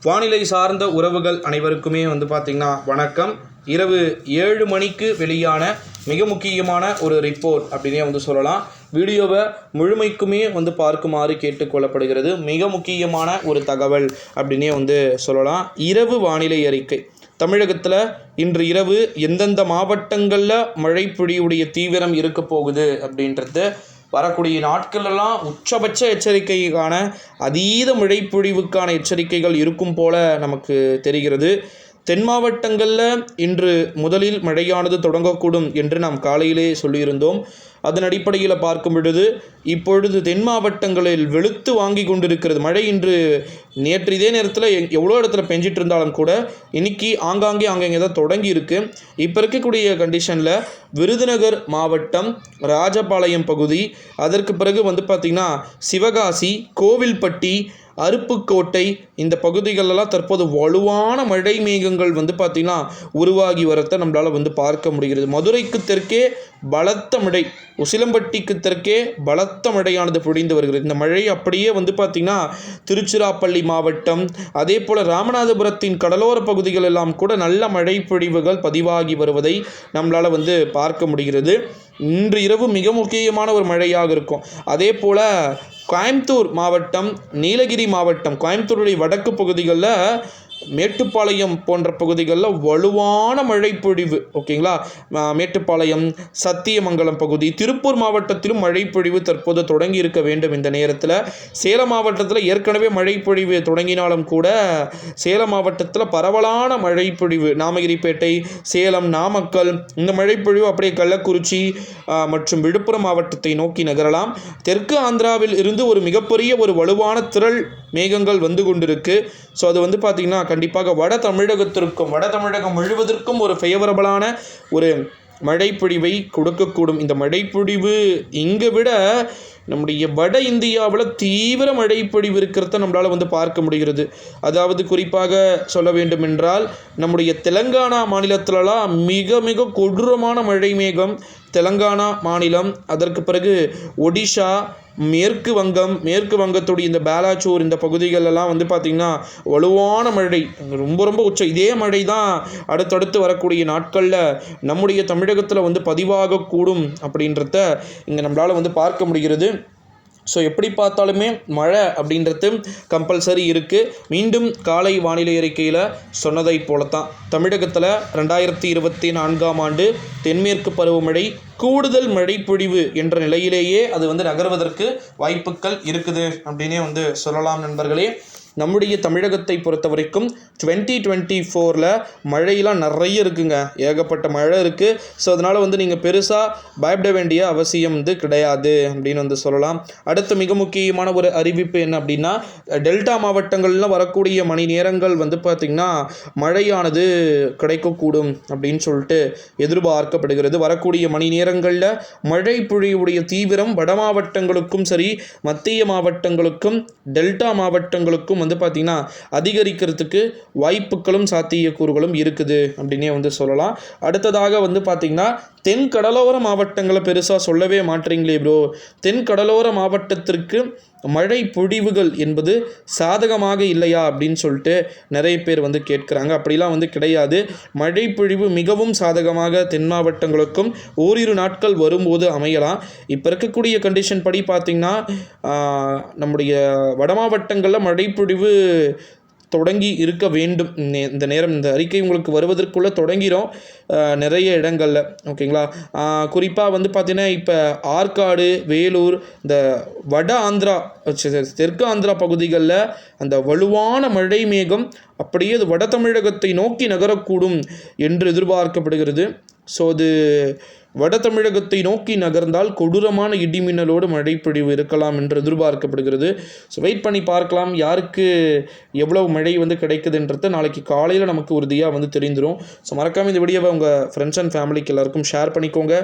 வானிலை சார்ந்த உறவுகள் அனைவருக்குமே பார்த்திங்கன்னா வணக்கம். இரவு 7 மணிக்கு வெளியான மிக முக்கியமான ஒரு ரிப்போர்ட் அப்படின்னே சொல்லலாம். வீடியோவை முழுமைக்குமே பார்க்குமாறு கேட்டுக்கொள்ளப்படுகிறது. மிக முக்கியமான ஒரு தகவல் அப்படின்னே சொல்லலாம். இரவு வானிலை அறிக்கை தமிழகத்தில் இன்று இரவு எந்தெந்த மாவட்டங்களில் மழை பொழிவுடைய தீவிரம் இருக்க போகுது அப்படின்றது வரக்கூடிய நாட்களெல்லாம் உச்சபட்ச எச்சரிக்கைக்கான அதீத மழைப்பொழிவுக்கான எச்சரிக்கைகள் இருக்கும் போல நமக்கு தெரிகிறது. தென் மாவட்டங்களில் இன்று முதலில் மழையானது தொடங்கக்கூடும் என்று நாம் காலையிலே சொல்லியிருந்தோம். அதன் அடிப்படையில் பார்க்கும் பொழுது இப்பொழுது தென் மாவட்டங்களில் வெளுத்து வாங்கி கொண்டிருக்கிறது மழை. இன்று நேற்று இதே நேரத்தில் எவ்வளோ இடத்துல பெஞ்சிட்டு இருந்தாலும் கூட இன்னைக்கு ஆங்காங்கே தான் தொடங்கி இருக்குது. இப்போ இருக்கக்கூடிய கண்டிஷனில் விருதுநகர் மாவட்டம் ராஜபாளையம் பகுதி, அதற்கு பிறகு பார்த்திங்கன்னா சிவகாசி, கோவில்பட்டி, அருப்புக்கோட்டை இந்த பகுதிகளெல்லாம் தற்போது வலுவான மழை மேகங்கள் பார்த்திங்கன்னா உருவாகி வரத்தை நம்மளால் பார்க்க முடிகிறது. மதுரைக்கு தெற்கே பலத்த மழை, உசிலம்பட்டிக்கு தெற்கே பலத்த மழையானது பொழிந்து வருகிறது. இந்த மழை அப்படியே பார்த்திங்கன்னா திருச்சிராப்பள்ளி மாவட்டம், அதே போல் ராமநாதபுரத்தின் கடலோர பகுதிகள் எல்லாம் கூட நல்ல மழை பொழிவுகள் பதிவாகி வருவதை நம்மளால் பார்க்க முடிகிறது. இன்று இரவு மிக முக்கியமான ஒரு மழையாக இருக்கும். அதே போல் கோயம்புத்தூர் மாவட்டம், நீலகிரி மாவட்டம், கோயம்புத்தூருடைய வடக்கு பகுதிகளில் மேட்டுப்பாளையம் போன்ற பகுதிகளில் வலுவான மழை பொழிவு. ஓகேங்களா, மேட்டுப்பாளையம், சத்தியமங்கலம் பகுதி, திருப்பூர் மாவட்டத்திலும் மழை பொழிவு தற்போது தொடங்கி இருக்க வேண்டும். இந்த நேரத்தில் சேலம் மாவட்டத்தில் ஏற்கனவே மழை பொழிவு தொடங்கினாலும் கூட சேலம் மாவட்டத்தில் பரவலான மழை பொழிவு, நாமகிரிப்பேட்டை, சேலம், நாமக்கல் இந்த மழை பொழிவு அப்படியே கள்ளக்குறிச்சி மற்றும் விழுப்புரம் மாவட்டத்தை நோக்கி நகரலாம். தெற்கு ஆந்திராவில் இருந்து ஒரு மிகப்பெரிய ஒரு வலுவான திரள் மேகங்கள் கொண்டிருக்கு. ஸோ அது பார்த்திங்கன்னா கண்டிப்பாக வட தமிழகம் முழுவதற்கும் ஒரு ஃபேவரபிளான ஒரு மழைப்பொழிவை கொடுக்கக்கூடும். இந்த மழைப்பொழிவு இங்கே விட நம்முடைய வட இந்தியாவில் தீவிர மழைப்பொழிவு இருக்கிறத நம்மளால் பார்க்க முடிகிறது. அதாவது குறிப்பாக சொல்ல வேண்டும் என்றால் நம்முடைய தெலங்கானா மாநிலத்திலலாம் மிக மிக கொடூரமான மழை மேகம். தெலங்கானா மாநிலம், அதற்கு பிறகு ஒடிஷா, மேற்கு வங்கத்துடைய இந்த பாலாச்சூர் இந்த பகுதிகளெல்லாம் பார்த்திங்கன்னா வலுவான மழை, ரொம்ப உச்சம். இதே மழை தான் அடுத்தடுத்து வரக்கூடிய நாட்களில் நம்முடைய தமிழகத்தில் பதிவாகக்கூடும் அப்படின்றத இங்கே நம்மளால் பார்க்க முடிகிறது. ஸோ எப்படி பார்த்தாலுமே மழை அப்படின்றது கம்பல்சரி இருக்குது. மீண்டும் காலை வானிலை அறிக்கையில் சொன்னதை போலத்தான் தமிழகத்தில் 2024ஆம் ஆண்டு தென்மேற்கு பருவமழை கூடுதல் மழை பொழிவு என்ற நிலையிலேயே அது நகர்வதற்கு வாய்ப்புகள் இருக்குது அப்படின்னே சொல்லலாம் நண்பர்களே. நம்முடைய தமிழகத்தை பொறுத்த வரைக்கும் 2024 மழையெல்லாம் நிறைய இருக்குங்க, ஏகப்பட்ட மழை இருக்குது. ஸோ அதனால் நீங்கள் பெருசாக பயப்பட வேண்டிய அவசியம் கிடையாது அப்படின்னு சொல்லலாம். அடுத்த மிக முக்கியமான ஒரு அறிவிப்பு என்ன அப்படின்னா, டெல்டா மாவட்டங்களில் வரக்கூடிய மணி நேரங்கள் பார்த்திங்கன்னா மழையானது கிடைக்கக்கூடும் அப்படின்னு சொல்லிட்டு எதிர்பார்க்கப்படுகிறது. வரக்கூடிய மணி நேரங்களில் மழை பொழிவுடைய தீவிரம் வட மாவட்டங்களுக்கும் சரி, மத்திய மாவட்டங்களுக்கும் டெல்டா மாவட்டங்களுக்கும் பார்த்திங்கன்னா அதிகரிக்கிறதுக்கு வாய்ப்புகளும் சாத்தியக்கூறுகளும் இருக்குது அப்படின்னே சொல்லலாம். அடுத்ததாக பார்த்திங்கன்னா தென் கடலோர மாவட்டங்களை பெருசாக சொல்லவே மாட்டீங்களே ப்ரோ, தென் கடலோர மாவட்டத்திற்கு மழை பொழிவுகள் என்பது சாதகமாக இல்லையா அப்படின்னு சொல்லிட்டு நிறைய பேர் கேட்குறாங்க. அப்படிலாம் கிடையாது. மழை பொழிவு மிகவும் சாதகமாக தென் மாவட்டங்களுக்கும் ஓரிரு நாட்கள் வரும்போது அமையலாம். இப்போ இருக்கக்கூடிய கண்டிஷன் படி பார்த்திங்கன்னா நம்முடைய வட மாவட்டங்களில் மழை பொழிவு தொடங்கி இருக்க வேண்டும். இந்த நேரம் இந்த அறிக்கை உங்களுக்கு வருவதற்குள்ளே தொடங்கிடும் நிறைய இடங்களில். ஓகேங்களா, குறிப்பாக பார்த்திங்கன்னா இப்போ ஆற்காடு, வேலூர், இந்த வட ஆந்திரா, தெற்கு ஆந்திரா பகுதிகளில் அந்த வலுவான மழை மேகம் அப்படியே அது வட தமிழகத்தை நோக்கி நகரக்கூடும் என்று எதிர்பார்க்கப்படுகிறது. ஸோ அது வட தமிழகத்தை நோக்கி நகர்ந்தால் கொடூரமான இடிமின்னலோடு மழைப்பொழிவு இருக்கலாம் என்று எதிர்பார்க்கப்படுகிறது. ஸோ வெயிட் பண்ணி பார்க்கலாம் யாருக்கு எவ்வளவு மழை கிடைக்குதுன்றது நாளைக்கு காலையில் நமக்கு உறுதியாக தெரிந்துடும். ஸோ மறக்காமல் இந்த வீடியோவை உங்கள் ஃப்ரெண்ட்ஸ் அண்ட் ஃபேமிலிக்கு எல்லாருக்கும் ஷேர் பண்ணிக்கோங்க.